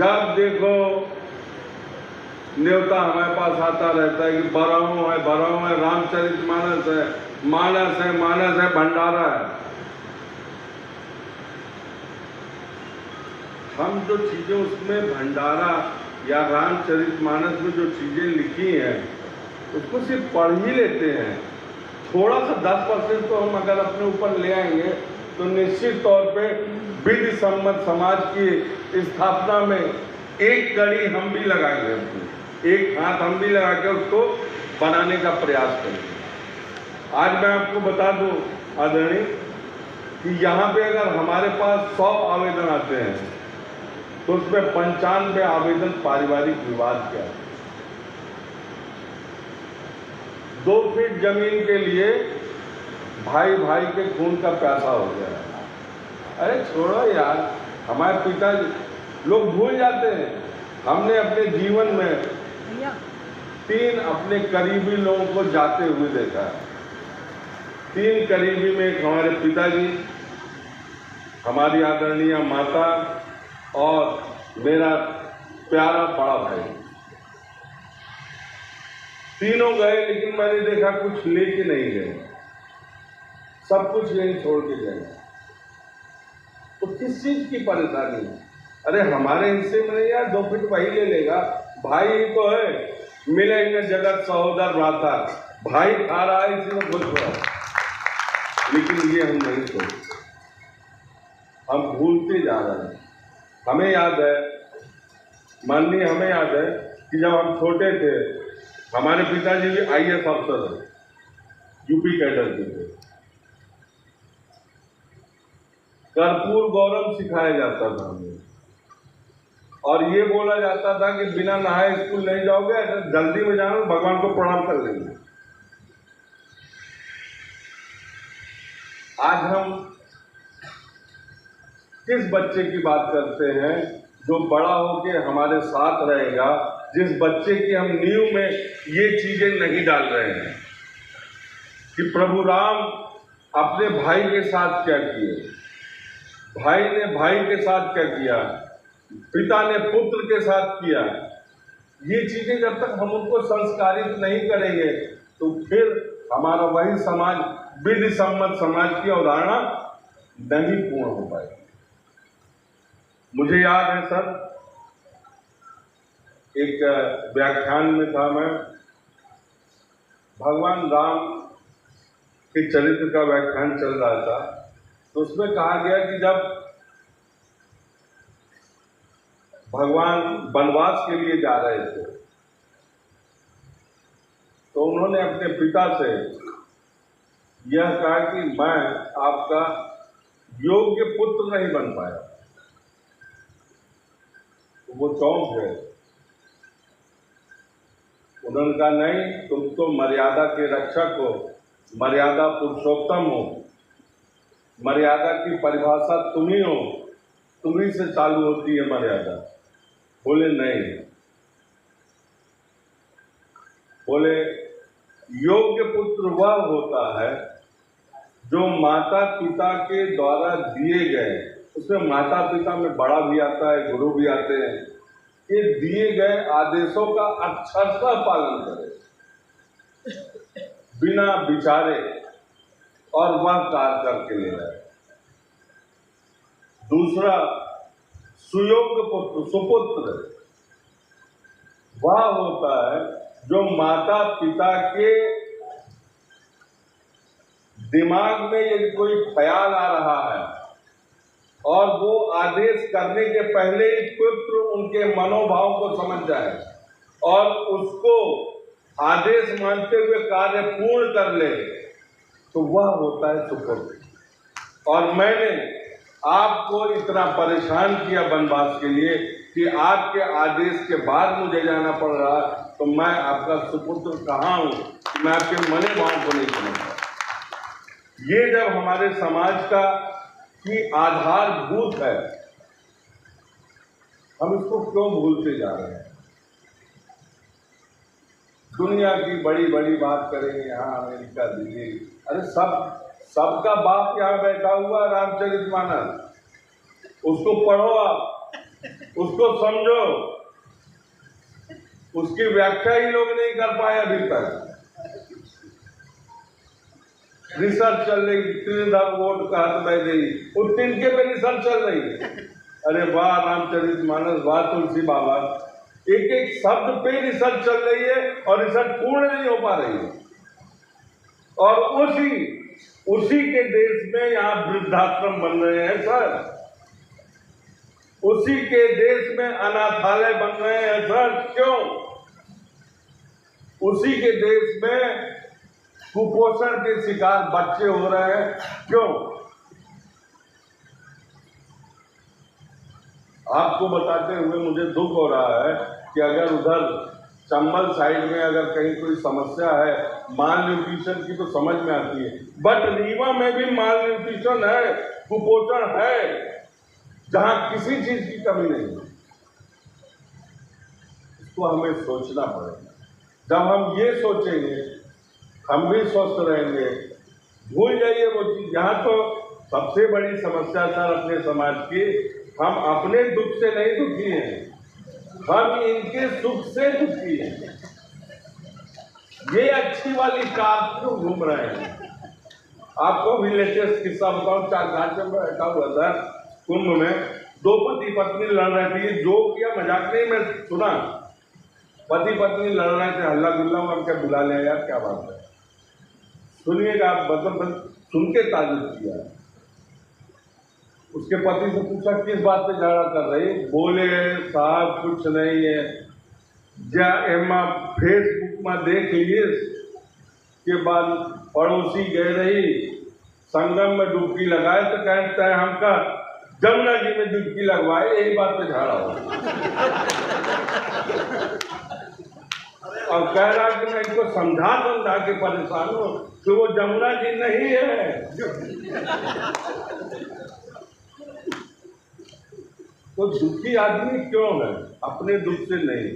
जब देखो न्योता हमारे पास आता रहता है कि बराओं है, रामचरितमानस है, मानस है, भंडारा है। हम जो चीजें उसमें भंडारा या रामचरितमानस में जो चीजें लिखी हैं उसको सिर्फ पढ़ ही लेते हैं। थोड़ा सा 10% तो हम अगर अपने ऊपर ले आएंगे तो निश्चित तौर पे विधि सम्मत समाज की स्थापना में एक कड़ी हम भी लगाएंगे, एक हाथ हम भी लगा के उसको बनाने का प्रयास करेंगे। आज मैं आपको बता दूं आदरणीय कि यहाँ पे अगर हमारे पास 100 आवेदन आते हैं तो उसमें 95 आवेदन पारिवारिक विवाद के आते हैं। 2 फीट जमीन के लिए भाई भाई के खून का प्यासा हो गया। अरे छोड़ो यार, हमारे पिताजी लोग भूल जाते हैं। हमने अपने जीवन में 3 अपने करीबी लोगों को जाते हुए देखा है। 3 करीबी में एक हमारे पिताजी, हमारी आदरणीय माता और मेरा प्यारा बड़ा भाई। तीनों गए, लेकिन मैंने देखा कुछ लेके नहीं गए, सब कुछ यहीं छोड़ के गए। तो किस चीज की परेशानी है? अरे हमारे हिस्से में नहीं यार, 2 फीट वही ले लेगा, भाई ही तो है। मिले न जगत सहोदर भ्राता, भाई खा रहा है इसी में खुश हो। लेकिन ये हम नहीं सोचते, हम भूलते जा रहे हैं। हमें याद है, माननीय हमें याद है कि जब हम छोटे थे, हमारे पिताजी भी IAS अफसर है, यूपी कैडर के थे। कर्पूर गौरव सिखाया जाता था हमें, और ये बोला जाता था कि बिना नहाए स्कूल नहीं जाओगे, जल्दी में जाओ, भगवान को प्रणाम कर लेंगे। आज हम किस बच्चे की बात करते हैं जो बड़ा होके हमारे साथ रहेगा, जिस बच्चे की हम नींव में ये चीजें नहीं डाल रहे हैं कि प्रभु राम अपने भाई के साथ क्या किए, भाई ने भाई के साथ क्या किया, पिता ने पुत्र के साथ किया। ये चीजें जब तक हम उनको संस्कारित नहीं करेंगे तो फिर हमारा वही समाज, विधि सम्मत समाज की अवधारणा नहीं पूर्ण हो पाएगी। मुझे याद है सर, एक व्याख्यान में था मैं, भगवान राम के चरित्र का व्याख्यान चल रहा था, तो उसमें कहा गया कि जब भगवान वनवास के लिए जा रहे थे तो उन्होंने अपने पिता से यह कहा कि मैं आपका योग्य पुत्र नहीं बन पाया। तो वो चौंक गए। उन्होंने कहा नहीं, तुम तो मर्यादा के रक्षक हो, मर्यादा पुरुषोत्तम हो, मर्यादा की परिभाषा तुम ही हो, तुम्ही से चालू होती है मर्यादा। बोले नहीं, बोले योग्य पुत्र वह होता है जो माता पिता के द्वारा दिए गए, उसमें माता पिता में बड़ा भी आता है, गुरु भी आते हैं, ये दिए गए आदेशों का अक्षरशः पालन करे, बिना विचारे, और वह कार्य करके ले जाए। दूसरा, सुयोग्य पुत्र, सुपुत्र वह होता है जो माता पिता के दिमाग में यदि कोई ख्याल आ रहा है और वो आदेश करने के पहले ही पुत्र उनके मनोभाव को समझ जाए और उसको आदेश मानते हुए कार्य पूर्ण कर ले, तो वह होता है सुपुत्र। और मैंने आपको इतना परेशान किया वनवास के लिए कि आपके आदेश के बाद मुझे जाना पड़ रहा, तो मैं आपका सुपुत्र कहाँ हूँ, मैं आपके मने भाव को नहीं समझता। ये जब हमारे समाज का की आधारभूत है, हम इसको क्यों भूलते जा रहे हैं? दुनिया की बड़ी बड़ी बात करेंगे, यहाँ अमेरिका, दिल्ली, अरे सबका बाप यहाँ बैठा हुआ रामचरितमानस, उसको पढ़ो आप, उसको समझो। उसकी व्याख्या ही लोग नहीं कर पाए अभी तक। रिसर्च चल रही, त्रिधर वोट का हाथ बह गई, उस तिनके पे रिसर्च चल रही है। अरे वाह रामचरितमानस, वाह तुलसी बाबा, एक एक शब्द पे रिसर्च चल रही है और रिसर्च पूर्ण नहीं हो पा रही है। और उसी के देश में यहाँ वृद्धाश्रम बन रहे हैं सर, उसी के देश में अनाथालय बन रहे हैं सर। क्यों? उसी के देश में कुपोषण के शिकार बच्चे हो रहे हैं। क्यों? आपको बताते हुए मुझे दुख हो रहा है कि अगर उधर चंबल साइड में अगर कहीं कोई समस्या है माल न्यूट्रिशन की तो समझ में आती है, बट रीवा में भी माल न्यूट्रिशन है, कुपोषण है, जहां किसी चीज की कमी नहीं है। इसको हमें सोचना पड़ेगा। जब हम ये सोचेंगे हम भी स्वस्थ रहेंगे। भूल जाइए वो चीज। यहाँ तो सबसे बड़ी समस्या सर अपने समाज की, हम अपने दुख से नहीं दुखी हैं, हम इनके सुख से दुखी हैं। ये अच्छी वाली कार क्यों घूम रहे हैं? आपको भी लेटेस्ट किस्सा बताऊं। 4 घाट में बैठा हुआ था कुंभ में, 2 पति पत्नी लड़ रहे थे। जो किया मजाक नहीं, मैं सुना, पति पत्नी लड़ रहे थे, हल्ला गुल्ला, हम क्या बुला लिया यार, क्या बात है। सुनिएगा आप, मतलब सुन के ताजुब किया। उसके पति से पूछा किस बात पे झगड़ा कर रही? बोले साहब कुछ नहीं है, जा एमा फेसबुक में देख लिए के बाद पड़ोसी गए रही संगम में डुबकी लगाए तो कहते हैं हमका जमुना जी में डुबकी लगवाए, यही बात पे झगड़ा हो। और कह रहा कि मैं इनको समझा के परेशान हूं कि वो जमुना जी नहीं है। तो दुखी आदमी क्यों है? अपने दुख से नहीं,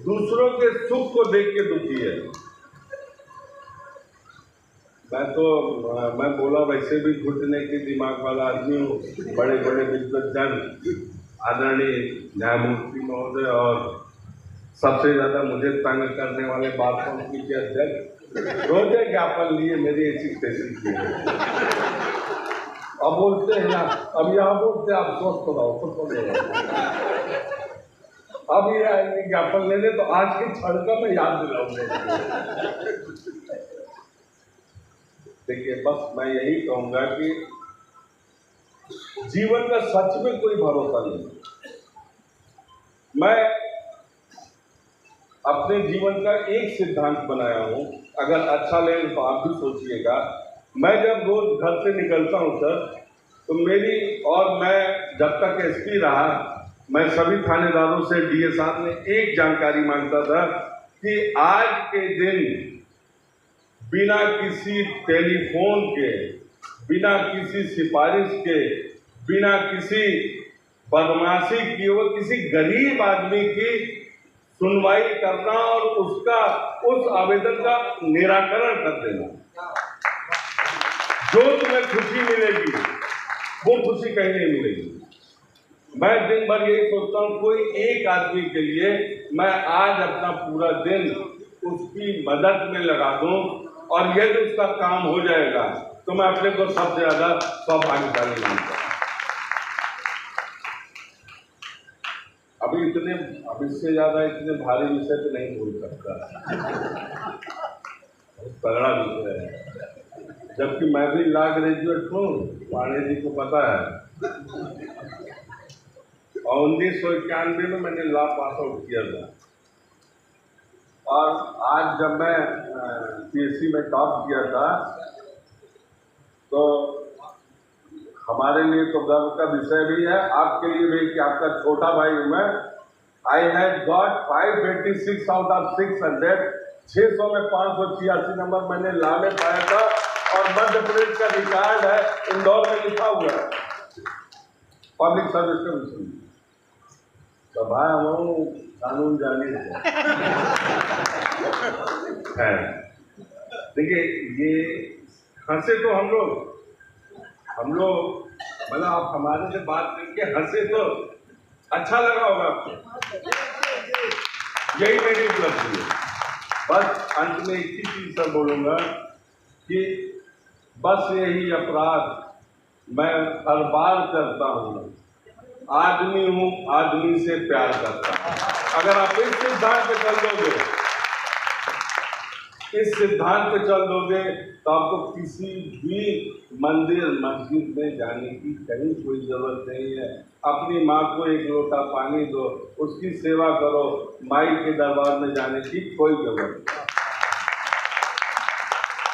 दूसरों के सुख को देख के दुखी है। मैं बोला वैसे भी घुटने के दिमाग वाला आदमी हूँ। बड़े बड़े विद्वजन आदरणीय न्यायमूर्ति महोदय और सबसे ज्यादा मुझे तंग करने वाले बात समिति के अध्यक्ष रोजे ज्ञापन लिए मेरी ऐसी तैसी की। अब बोलते हैं ना, अब यहाँ बोलते आप स्वस्थ रहो, खुश रहो। अब ये आएंगे ज्ञापन लेने तो आज की क्षण का मैं याद दिलाऊंगा। देखिए बस मैं यही कहूंगा कि जीवन का सच में कोई भरोसा नहीं। मैं अपने जीवन का एक सिद्धांत बनाया हूं, अगर अच्छा लगे तो आप भी सोचिएगा। मैं जब रोज घर से निकलता हूं सर, तो मेरी और मैं जब तक एसपी रहा, मैं सभी थानेदारों से डीए साहब ने एक जानकारी मांगता था कि आज के दिन बिना किसी टेलीफोन के, बिना किसी सिफारिश के, बिना किसी बदमाशी किए हुए किसी गरीब आदमी की सुनवाई करना और उसका उस आवेदन का निराकरण कर देना। जो तुम्हें खुशी मिलेगी वो खुशी कहीं नहीं मिलेगी। मैं दिन भर यही सोचता हूँ कोई एक आदमी के लिए मैं आज अपना पूरा दिन उसकी मदद में लगा दूं, और यदि उसका काम हो जाएगा तो मैं अपने को सबसे ज्यादा सौभाग्यशाली मानता हूं। अब इससे ज्यादा इतने भारी विषय पे नहीं बोल सकता, बहुत तगड़ा विषय है। जबकि मैं भी लॉ ग्रेजुएट हूँ, पांडे जी को पता है। और 1991 में मैंने लॉ पास आउट किया था। और आज जब मैं पीएससी में टॉप किया था तो हमारे लिए तो गर्व का विषय भी है, आपके लिए भी, कि आपका छोटा भाई हूं मैं। I had got 586 out of 600, 600 में 586 नंबर मैंने लॉ में पाया था। और मध्य प्रदेश का रिकॉर्ड है, इंदौर में लिखा हुआ है पब्लिक सर्विस कमीशन। तो भाई हम कानून जाने है। देखिए ये हंसे तो हम लोग मतलब आप हमारे से बात करके हंसे तो, अच्छा लगा होगा आपको? यही मेरी उपलब्धि है। बस अंत में एक ही चीज सर बोलूंगा कि बस यही अपराध मैं हर बार करता हूँ, आदमी हूँ, आदमी से प्यार करता हूँ। अगर आप इस सिद्धांत पे चल दोगे, इस सिद्धांत पे चल दोगे तो आपको किसी भी मंदिर मस्जिद में जाने की कहीं कोई जरूरत नहीं है। अपनी माँ को एक लोटा पानी दो, उसकी सेवा करो, माई के दरबार में जाने की कोई जरूरत नहीं।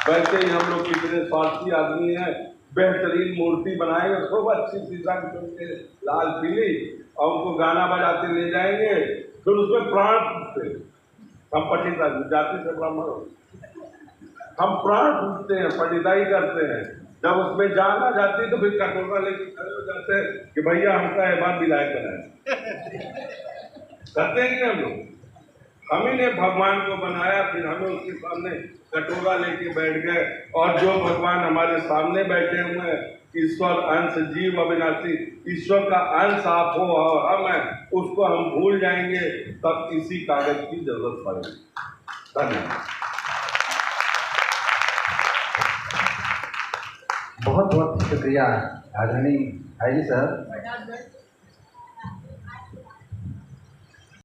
वैसे ही हम लोग कितने स्वार्थी आदमी हैं, बेहतरीन मूर्ति बनाएंगे, खूब अच्छी सी रंग के लाल पीली, और उनको गाना बजाते ले जाएंगे, फिर उसमें प्राण फूटते। हम पंडित जाति से ब्राह्मण हो, हम प्राण फूटते हैं, पंडिताई करते हैं। जब उसमें जान आ जाती है तो फिर कटोरा लेके खड़े हो जाते हैं कि भैया हमका एक बार विधायक बनाए। करते हैं कि हम लोग? हम ही ने भगवान को बनाया, फिर हमें उसके सामने कटोरा लेके बैठ गए। और जो भगवान हमारे सामने बैठे हुए हैं, ईश्वर अंश जीव अविनाशी, ईश्वर का अंश आप हो और हम हैं, उसको हम भूल जाएंगे, तब किसी कागज की जरूरत पड़ेगी। धन्यवाद। बहुत बहुत शुक्रिया आदरणीय भाई साहब।